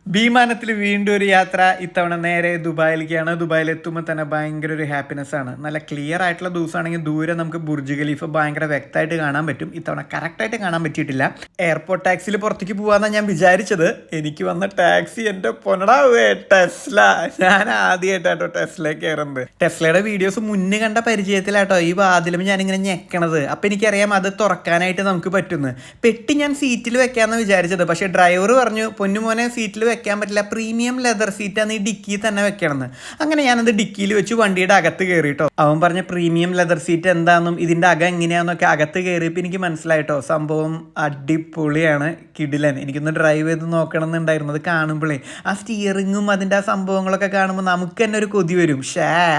വിമാനത്തിൽ വീണ്ടും ഒരു യാത്ര. ഇത്തവണ നേരെ ദുബായിലേക്കാണ്. ദുബായിൽ എത്തുമ്പോൾ തന്നെ ഭയങ്കര ഒരു ഹാപ്പിനെസ് ആണ്. നല്ല ക്ലിയർ ആയിട്ടുള്ള ദിവസമാണെങ്കിൽ ദൂരെ നമുക്ക് ബുർജ് ഖലീഫ ഭയങ്കര വ്യക്തമായിട്ട് കാണാൻ പറ്റും. ഇത്തവണ കറക്റ്റായിട്ട് കാണാൻ പറ്റിയിട്ടില്ല. എയർപോർട്ട് ടാക്സിയിൽ പുറത്തേക്ക് പോകാമെന്നാണ് ഞാൻ വിചാരിച്ചത്. എനിക്ക് വന്ന ടാക്സി എൻ്റെ പൊന്നടാവേ ടെസ്ല. ഞാൻ ആദ്യമായിട്ടാട്ടോ ടെസ്ലയിൽ കയറുന്നത്. ടെസ്ലയുടെ വീഡിയോസ് മുന്നേ കണ്ട പരിചയത്തിലാട്ടോ ഈ വാതിലും ഞാനിങ്ങനെ ഞെക്കണത്. അപ്പം എനിക്കറിയാം അത് തുറക്കാനായിട്ട് നമുക്ക് പറ്റുന്നു. പെട്ടി ഞാൻ സീറ്റിൽ വെക്കാമെന്ന് വിചാരിച്ചത്. പക്ഷേ ഡ്രൈവർ പറഞ്ഞു പൊന്നുമോനെ സീറ്റിൽ വെക്കാൻ പറ്റില്ല, പ്രീമിയം ലെതർ സീറ്റാണ് ഈ ഡിക്കി തന്നെ വെക്കണമെന്ന്. അങ്ങനെ ഞാനത് ഡിക്കിയിൽ വെച്ച് വണ്ടിയുടെ അകത്ത് കയറിട്ടോ. അവൻ പറഞ്ഞ പ്രീമിയം ലെതർ സീറ്റ് എന്താണെന്നും ഇതിൻ്റെ അകം എങ്ങനെയാണെന്നൊക്കെ അകത്ത് കയറിയപ്പോൾ എനിക്ക് മനസ്സിലായിട്ടോ സംഭവം അടിപൊളിയാണ്, കിടിലൻ. എനിക്കൊന്ന് ഡ്രൈവ് ചെയ്ത് നോക്കണം എന്നുണ്ടായിരുന്നു. അത് കാണുമ്പോഴേ ആ സ്റ്റിയറിങ്ങും അതിൻ്റെ ആ സംഭവങ്ങളൊക്കെ കാണുമ്പോൾ നമുക്ക് തന്നെ ഒരു കൊതി വരും.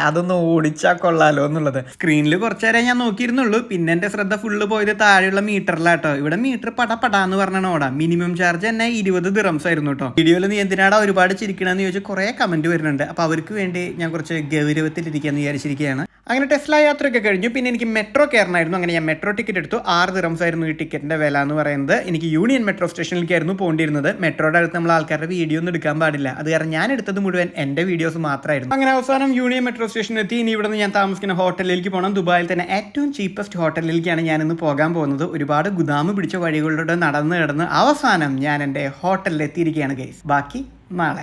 അതൊന്ന് ഓടിച്ചാൽ കൊള്ളാലോ എന്നുള്ളത്. സ്ക്രീനിൽ കുറച്ചു നേരം ഞാൻ നോക്കിയിരുന്നുള്ളൂ. പിന്നെ എൻ്റെ ശ്രദ്ധ ഫുള്ള് പോയത് താഴെയുള്ള മീറ്ററിലാട്ടോ. ഇവിടെ മീറ്റർ പടാന്ന് പറഞ്ഞാണ് ഓടാം. മിനിമം ചാർജ് തന്നെ 20 ദിറംസ് ആയിരുന്നു കേട്ടോ. വീഡിയോയിൽ നീ എന്തിനാടാ ഒരുപാട് ചിരിക്കണമെന്ന് ചോദിച്ചാൽ കുറേ കമൻറ്റ് വരുന്നുണ്ട്. അപ്പോൾ അവർക്ക് വേണ്ടി ഞാൻ കുറച്ച് ഗൗരവത്തിലിരിക്കാമെന്ന് വിചാരിച്ചിരിക്കുകയാണ്. അങ്ങനെ ടെസ്ല യാത്രയൊക്കെ കഴിഞ്ഞു. പിന്നെ എനിക്ക് മെട്രോ കയറണമായിരുന്നു. അങ്ങനെ ഞാൻ മെട്രോ ടിക്കറ്റ് എടുത്തു. 6 ദിറംസ് ആയിരുന്നു ഈ ടിക്കറ്റിൻ്റെ വില എന്ന് പറയുന്നത്. എനിക്ക് യൂണിയൻ മെട്രോ സ്റ്റേഷനിലേക്കായിരുന്നു പോകേണ്ടിയിരുന്നത്. മെട്രോയുടെ അടുത്ത് നമ്മൾ ആൾക്കാരുടെ വീഡിയോ ഒന്നും എടുക്കാൻ പാടില്ല. അത് കാരണം ഞാൻ എടുത്തത് മുഴുവൻ എൻ്റെ വീഡിയോസ് മാത്രമായിരുന്നു. അങ്ങനെ അവസാനം യൂണിയൻ മെട്രോ സ്റ്റേഷനിൽ എത്തി. ഇനി ഇവിടെ നിന്ന് ഞാൻ താമസിക്കുന്ന ഹോട്ടലിലേക്ക് പോകണം. ദുബായിൽ തന്നെ ഏറ്റവും ചീപ്പസ്റ്റ് ഹോട്ടലിലേക്കാണ് ഞാനിന്ന് പോകാൻ പോകുന്നത്. ഒരുപാട് ഗുദാമ് പിടിച്ച വഴികളിലൂടെ നടന്ന് കിടന്ന് അവസാനം ഞാൻ എൻ്റെ ഹോട്ടലിൽ എത്തിയിരിക്കുകയാണ് ഗൈസ്. ബാക്കി നാളെ.